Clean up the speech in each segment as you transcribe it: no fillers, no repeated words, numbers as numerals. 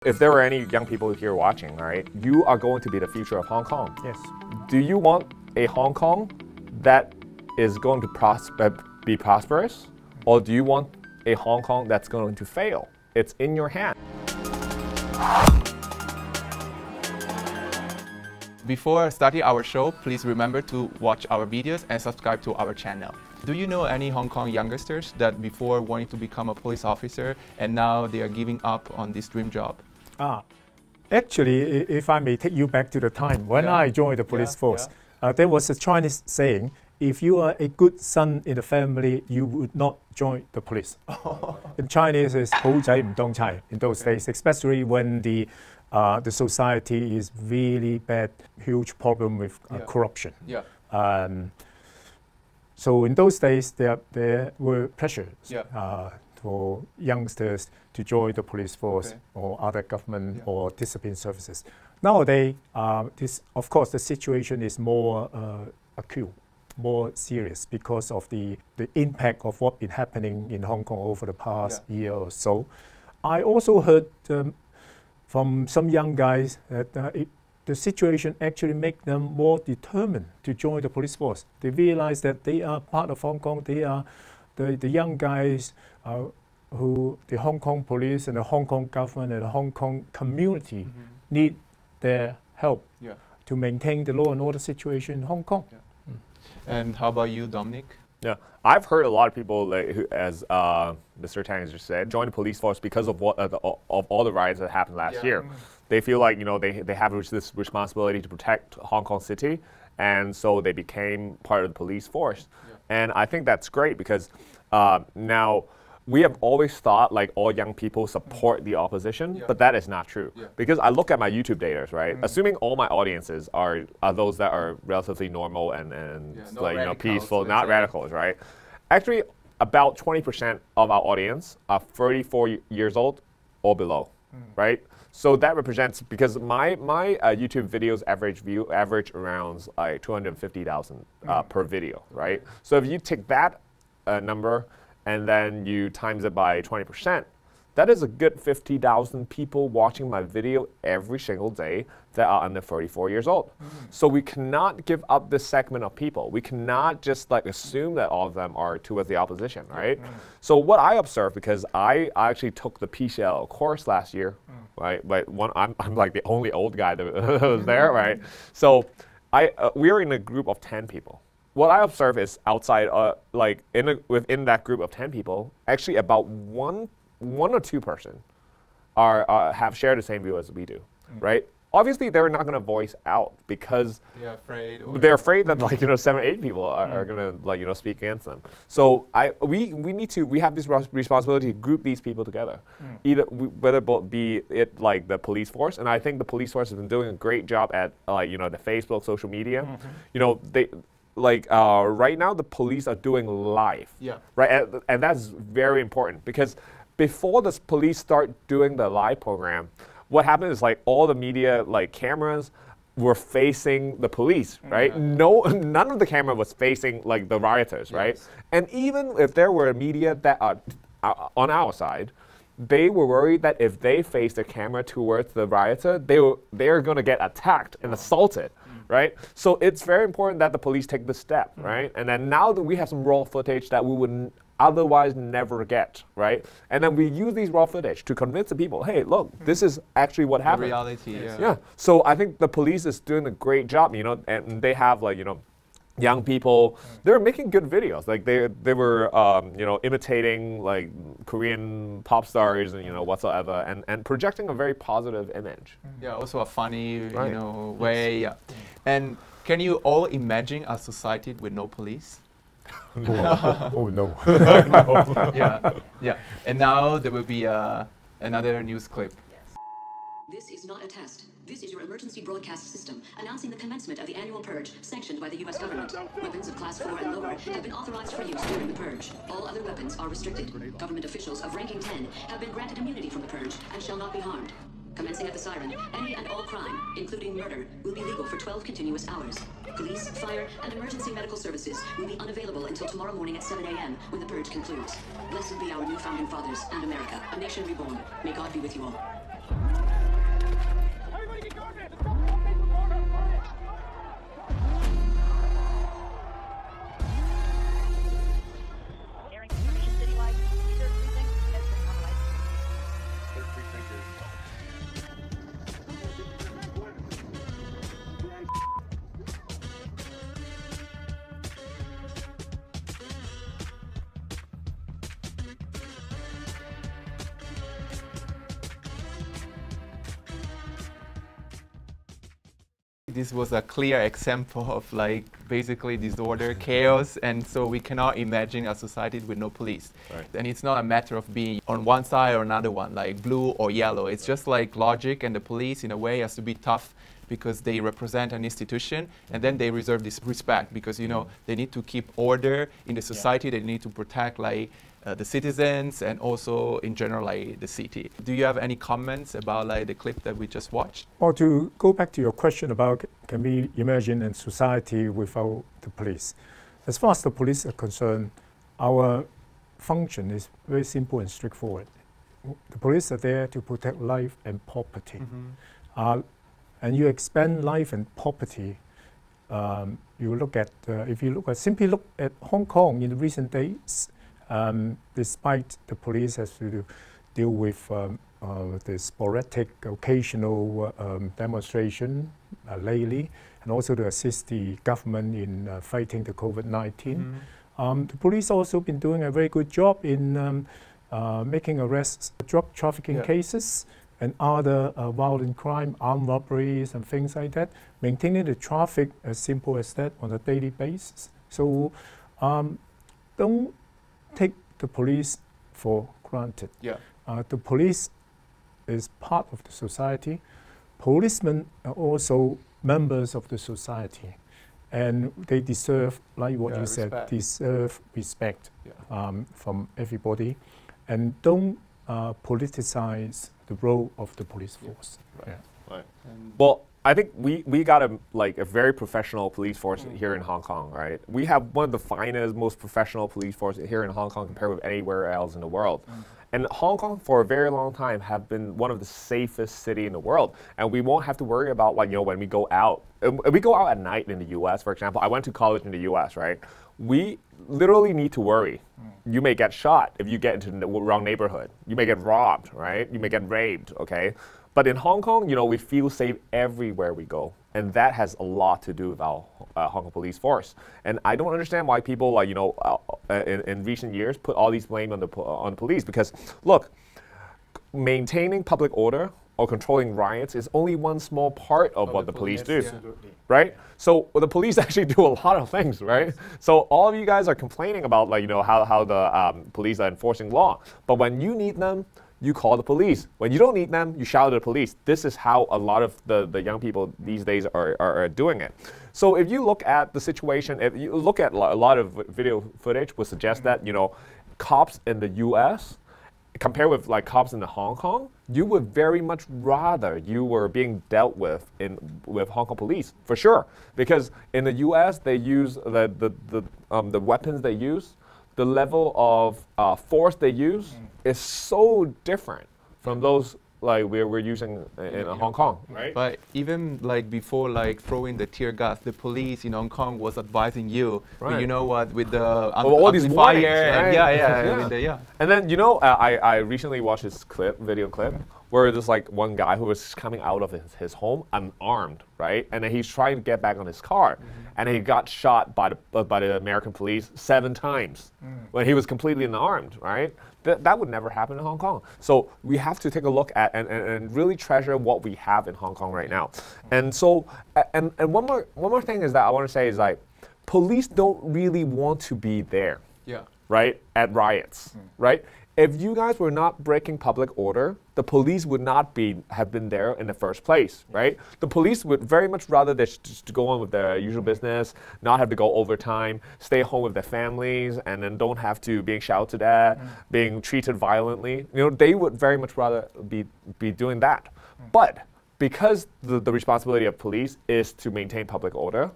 if there are any young people here watching, all right, you are going to be the future of Hong Kong. Yes. Do you want a Hong Kong that is going to be prosperous, or do you want a Hong Kong that's going to fail? It's in your hand. Before starting our show, please remember to watch our videos and subscribe to our channel. Do you know any Hong Kong youngsters that before wanting to become a police officer and now they are giving up on this dream job? Actually, if I may take you back to the time when I joined the police force, there was a Chinese saying, if you are a good son in the family, you would not join the police. In Chinese, it's 好仔唔當差 in those days, especially when the society is really bad, huge problem with corruption. So in those days, there were pressures for youngsters to join the police force or other government or discipline services. Nowadays, of course, the situation is more acute, more serious because of the impact of what's been happening in Hong Kong over the past year or so. I also heard from some young guys that the situation actually makes them more determined to join the police force. They realize that they are part of Hong Kong. They are the young guys who the Hong Kong police and the Hong Kong government and the Hong Kong community need their help to maintain the law and order situation in Hong Kong. And how about you, Dominic? Yeah, I've heard a lot of people, who, as Mr. Tang has just said, join the police force because of what of all the riots that happened last year. They feel like they have this responsibility to protect Hong Kong City, and so they became part of the police force. And I think that's great because now we have always thought like all young people support the opposition, but that is not true. Because I look at my YouTube data, right? Assuming all my audiences are those that are relatively normal and like peaceful, not radicals, right? Actually, about 20% of our audience are 34 years old or below, right? So that represents, because my YouTube videos average around like 250,000 per video, right? So if you take that number and then you times it by 20%, that is a good 50,000 people watching my video every single day that are under 34 years old. So we cannot give up this segment of people. We cannot just like assume that all of them are towards the opposition, right? So what I observed, because I actually took the PCL course last year, right? But I'm like the only old guy that was there, right? So we are in a group of 10 people. What I observe is outside, within that group of 10 people, actually about one or two person have shared the same view as we do, right? Obviously, they're not going to voice out because they're afraid that 7 or 8 people are going to speak against them. So we have this responsibility to group these people together, whether it be like the police force, and I think the police force has been doing a great job at the Facebook, social media. Right now the police are doing live, right, and that's very important because before the police start doing the live program, what happened is like all the media cameras were facing the police, right? None of the camera was facing like the rioters, right? And even if there were media that are on our side, they were worried that if they face the camera towards the rioter, they're going to get attacked and assaulted, right? So it's very important that the police take the step, right? And then now that we have some raw footage that we would otherwise never get, right? And then we use these raw footage to convince the people, hey, look, this is actually what happened. The reality, yeah. So I think the police is doing a great job, and they have young people. They're making good videos. Like they were imitating like Korean pop stars and whatsoever, and projecting a very positive image. Yeah, also a funny way. Yeah. And can you all imagine a society with no police? Oh no. Yeah. And now there will be another news clip. This is not a test. This is your emergency broadcast system announcing the commencement of the annual purge sanctioned by the U.S. government. Weapons of class 4 and lower have been authorized for use during the purge. All other weapons are restricted. Government officials of ranking 10 have been granted immunity from the purge and shall not be harmed. Commencing at the siren, any and all crime, including murder, will be legal for 12 continuous hours. Police, fire, and emergency medical services will be unavailable until tomorrow morning at 7 a.m. when the purge concludes. Blessed be our new founding fathers and America, a nation reborn. May God be with you all. this was a clear example of like basically disorder, chaos, and so we cannot imagine a society with no police. Right. And it's not a matter of being on one side or another one, like blue or yellow. It's just like logic, and the police in a way has to be tough because they represent an institution, and then they reserve this respect because, you know, they need to keep order in the society. They need to protect like the citizens and also in general like the city. Do you have any comments about like the clip that we just watched? Or to go back to your question about can we imagine a society without the police? As far as the police are concerned, our function is very simple and straightforward. The police are there to protect life and property. And you expand life and property. You look at if you simply look at Hong Kong in recent days. Despite the police has to deal with the sporadic, occasional demonstration lately, and also to assist the government in fighting the COVID-19. The police also been doing a very good job in making arrests, drug trafficking cases, and other violent crime, armed robberies, and things like that. Maintaining the traffic as simple as that on a daily basis. So don't take the police for granted. The police is part of the society. Policemen are also members of the society, and they deserve, like what you said, deserve respect from everybody, and don't politicize the role of the police force. Well, I think we got a very professional police force here in Hong Kong, right? We have one of the finest, most professional police forces here in Hong Kong compared with anywhere else in the world. And Hong Kong, for a very long time, have been one of the safest cities in the world. And we won't have to worry about, like, you know, when we go out. We go out at night in the U.S., for example. I went to college in the U.S., right? We literally need to worry. You may get shot if you get into the wrong neighborhood. You may get robbed, right? You may get raped, okay? But in Hong Kong, you know, we feel safe everywhere we go. And that has a lot to do with our Hong Kong police force. And I don't understand why people, like, you know, in recent years put all these blame on the police. Because, look, maintaining public order or controlling riots is only one small part of what the police do, right? So the police actually do a lot of things, right? So all of you guys are complaining about, like, you know, how the police are enforcing law. But when you need them, you call the police. When you don't need them, you shout at the police. This is how a lot of the young people these days are doing it. So if you look at the situation, if you look at a lot of video footage would suggest that, you know, cops in the US, compared with like cops in the Hong Kong, you would very much rather you were being dealt with with Hong Kong police, for sure. Because in the US, they use the weapons they use, the level of force they use is so different from those like we're using in Hong Kong, right? But even like before, like throwing the tear gas, the police in Hong Kong was advising you, you know what, with the all these warnings, right? And then, you know, I recently watched this video clip, where there's like one guy who was coming out of his home unarmed, right? And then he's trying to get back on his car, and he got shot by the American police 7 times when he was completely unarmed, right? That would never happen in Hong Kong. So we have to take a look at and really treasure what we have in Hong Kong right now. And so and one more thing is that I want to say is, like, police don't really want to be there, right, at riots, right? If you guys were not breaking public order, the police would not have been there in the first place, right? The police would very much rather just go on with their usual business, not have to go overtime, stay home with their families, and then don't have to being shouted at, being treated violently. You know, they would very much rather be doing that. But because the responsibility of police is to maintain public order,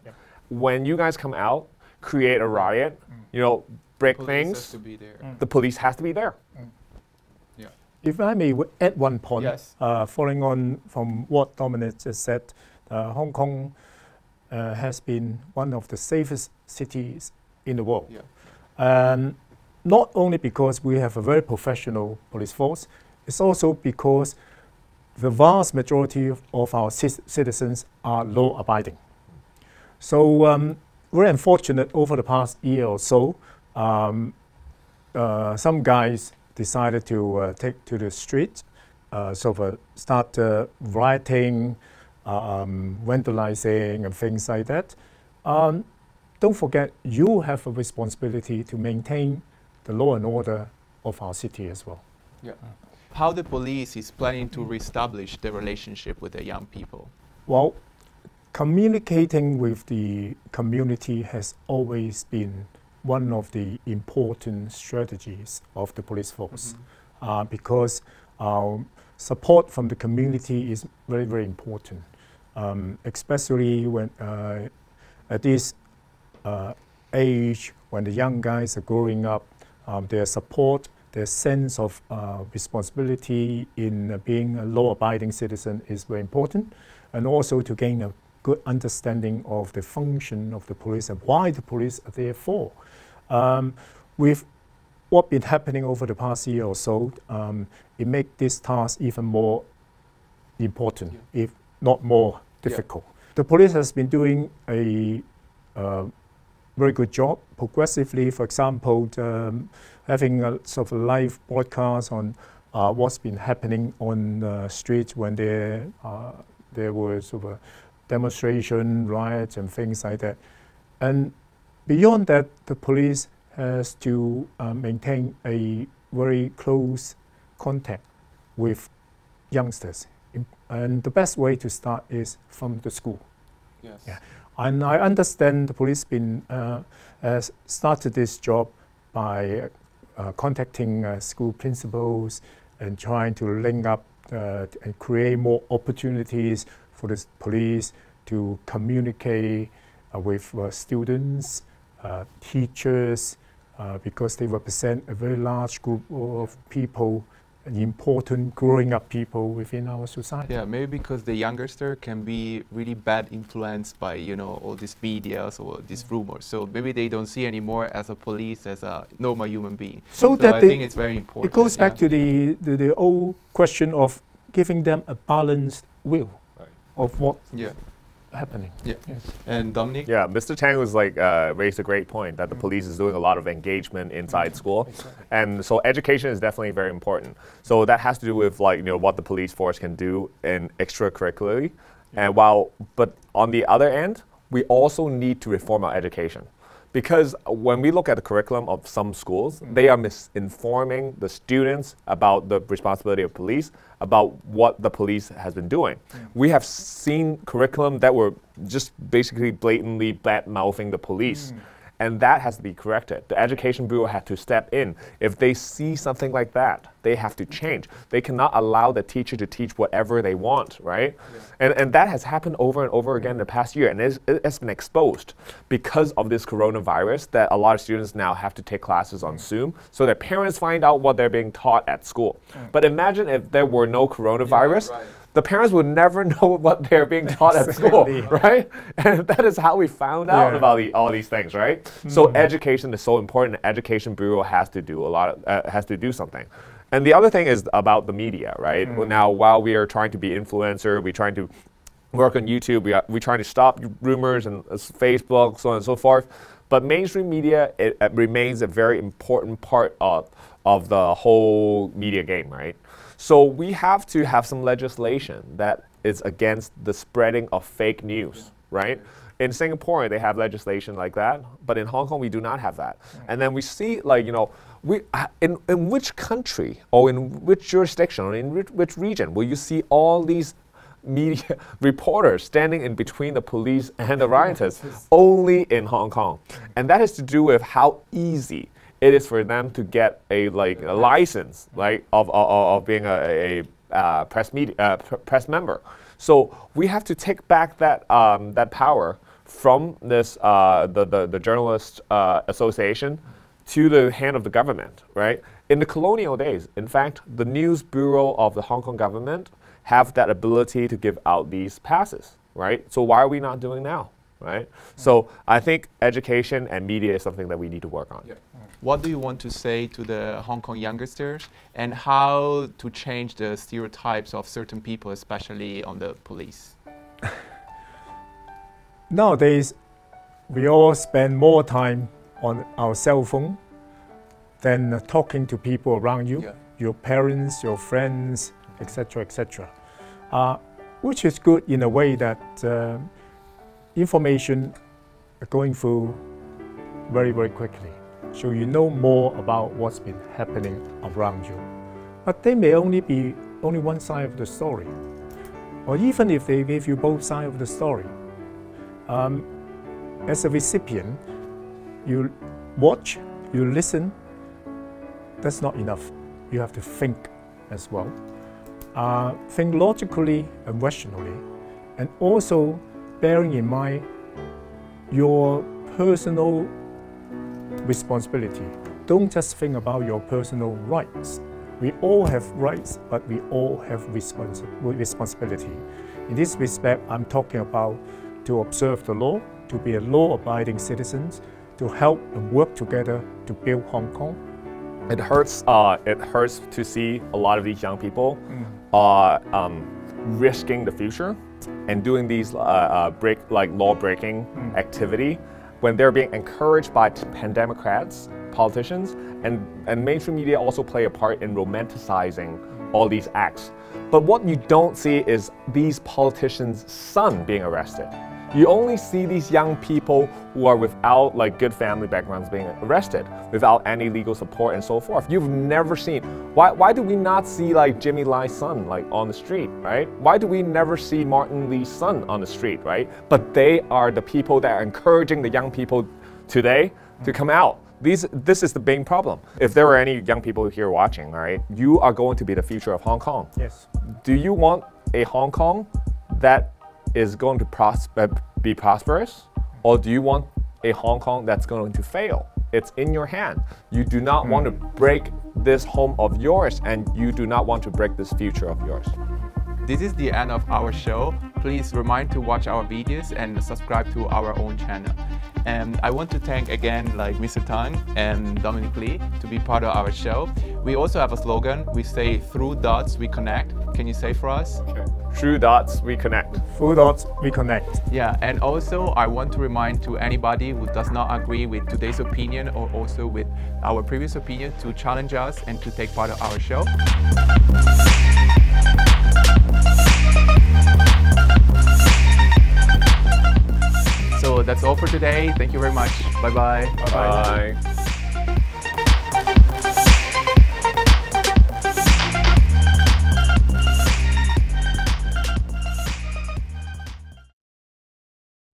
when you guys come out, create a riot, you know, break things, the police has to be there. If I may add one point, following on from what Dominic just said, Hong Kong has been one of the safest cities in the world. Not only because we have a very professional police force, it's also because the vast majority of our citizens are law-abiding. So we're unfortunate over the past year or so, some guys decided to take to the street, start rioting, vandalizing and things like that. Don't forget, you have a responsibility to maintain the law and order of our city as well. Yeah. How the police is planning to reestablish the relationship with the young people? Well, communicating with the community has always been one of the important strategies of the police force, because support from the community is very, very important, especially when at this age, when the young guys are growing up, their support, their sense of responsibility in being a law-abiding citizen is very important, and also to gain a good understanding of the function of the police and why the police are there for. With what's been happening over the past year or so, it makes this task even more important, if not more difficult. The police has been doing a very good job progressively. For example, having a sort of live broadcast on what's been happening on the streets when there were sort of a demonstration, riots, and things like that. And beyond that, the police has to maintain a very close contact with youngsters. And the best way to start is from the school. Yes. Yeah. And I understand the police has started this job by contacting school principals and trying to link up and create more opportunities for the police to communicate with students, teachers, because they represent a very large group of people, important growing up people within our society. Yeah, maybe because the youngster can be really bad influenced by, you know, all these medias or these rumors. So maybe they don't see anymore as a police as a normal human being. So that I think it's very important. It goes back to the old question of giving them a balanced view of what happening. Yeah. Yes. And Dominic? Yeah, Mr. Tang was raised a great point that the police is doing a lot of engagement inside school. Exactly. And so education is definitely very important. So that has to do with what the police force can do in extracurricularly. And but on the other end, we also need to reform our education. Because when we look at the curriculum of some schools, they are misinforming the students about the responsibility of police, about what the police has been doing. We have seen curriculum that were just basically blatantly bad-mouthing the police. And that has to be corrected. The Education Bureau had to step in. If they see something like that, they have to change. They cannot allow the teacher to teach whatever they want, right? And that has happened over and over again in the past year. And it's been exposed because of this coronavirus that a lot of students now have to take classes on Zoom so their parents find out what they're being taught at school. But imagine if there were no coronavirus, the parents would never know what they're being taught at school, right? And that is how we found out about all these things, right? So education is so important. The Education Bureau has to do has to do something. And the other thing is about the media, right? Now, while we are trying to be influencer, we're trying to work on YouTube, we're trying to stop rumors and Facebook, so on and so forth. But mainstream media, it remains a very important part of the whole media game, right? So we have to have some legislation that is against the spreading of fake news, right? In Singapore, they have legislation like that, but in Hong Kong, we do not have that. And then we see, in which country or in which jurisdiction or in which region will you see all these media reporters standing in between the police and the rioters? Only in Hong Kong. And that has to do with how easy it is for them to get a license, of being a press member. So we have to take back that power from this the Journalist Association to the hand of the government, right? In the colonial days, in fact, the News Bureau of the Hong Kong government have that ability to give out these passes, right? So why are we not doing now, right? So I think education and media is something that we need to work on. What do you want to say to the Hong Kong youngsters and how to change the stereotypes of certain people, especially on the police? Nowadays, we all spend more time on our cell phone than talking to people around you, your parents, your friends, etc., etc. which is good in a way that information are going through very, very quickly. So you know more about what's been happening around you. But they may only be one side of the story. Or even if they give you both sides of the story, as a recipient, you watch, you listen, that's not enough. You have to think as well. Think logically and rationally, and also bearing in mind your personal responsibility. Don't just think about your personal rights. We all have rights, but we all have responsibility. In this respect, I'm talking about to observe the law, to be a law-abiding citizens, to help and work together to build Hong Kong. It hurts to see a lot of these young people risking the future and doing these law-breaking activity when they're being encouraged by pandemocrats, politicians, and mainstream media also play a part in romanticizing all these acts. But what you don't see is these politicians' son being arrested. You only see these young people who are without good family backgrounds being arrested, without any legal support and so forth. You've never seen, why do we not see Jimmy Lai's son on the street, right? Why do we never see Martin Lee's son on the street, right? But they are the people that are encouraging the young people today to come out. This is the big problem. If there are any young people here watching, all right, you are going to be the future of Hong Kong. Yes. Do you want a Hong Kong that is going to be prosperous, or do you want a Hong Kong that's going to fail? It's in your hand. You do not want to break this home of yours, and you do not want to break this future of yours. This is the end of our show. Please remind to watch our videos and subscribe to our own channel. And I want to thank again Mr. Tang and Dominic Lee to be part of our show. We also have a slogan. We say, through dots we connect. Can you say for us? Sure. Through dots we connect. Through dots we connect. Yeah, and also I want to remind to anybody who does not agree with today's opinion or also with our previous opinion to challenge us and to take part of our show. So that's all for today. Thank you very much. Bye-bye. Bye-bye.